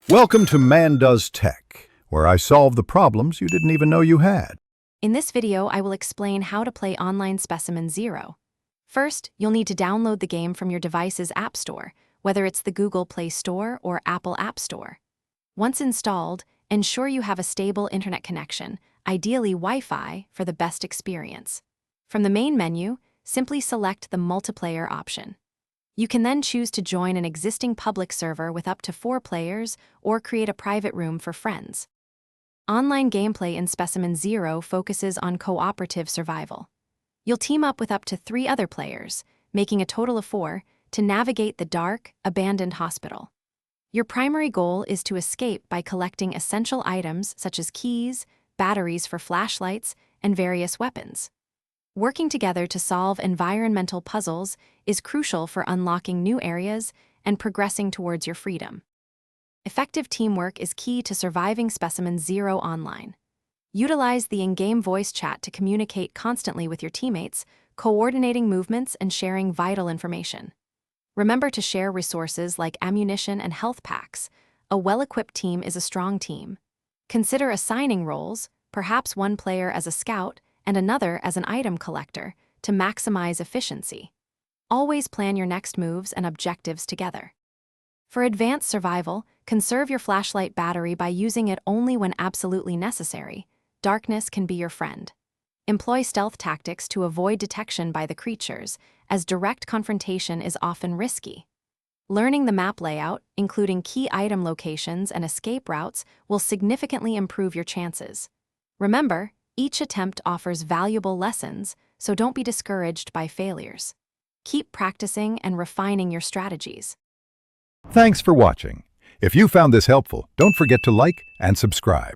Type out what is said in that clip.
Welcome to Man Does Tech, where I solve the problems you didn't even know you had. In this video, I will explain how to play online Specimen Zero. First, you'll need to download the game from your device's App Store, whether it's the Google Play Store or Apple App Store. Once installed, ensure you have a stable internet connection, ideally Wi-Fi, for the best experience. From the main menu, simply select the multiplayer option. You can then choose to join an existing public server with up to 4 players or create a private room for friends. Online gameplay in Specimen Zero focuses on cooperative survival. You'll team up with up to 3 other players, making a total of 4, to navigate the dark, abandoned hospital. Your primary goal is to escape by collecting essential items such as keys, batteries for flashlights, and various weapons. Working together to solve environmental puzzles is crucial for unlocking new areas and progressing towards your freedom. Effective teamwork is key to surviving Specimen Zero online. Utilize the in-game voice chat to communicate constantly with your teammates, coordinating movements and sharing vital information. Remember to share resources like ammunition and health packs. A well-equipped team is a strong team. Consider assigning roles, perhaps one player as a scout and another as an item collector, to maximize efficiency. Always plan your next moves and objectives together. For advanced survival, conserve your flashlight battery by using it only when absolutely necessary. Darkness can be your friend. Employ stealth tactics to avoid detection by the creatures, as direct confrontation is often risky. Learning the map layout, including key item locations and escape routes, will significantly improve your chances. Remember, each attempt offers valuable lessons, so don't be discouraged by failures. Keep practicing and refining your strategies. Thanks for watching. If you found this helpful, don't forget to like and subscribe.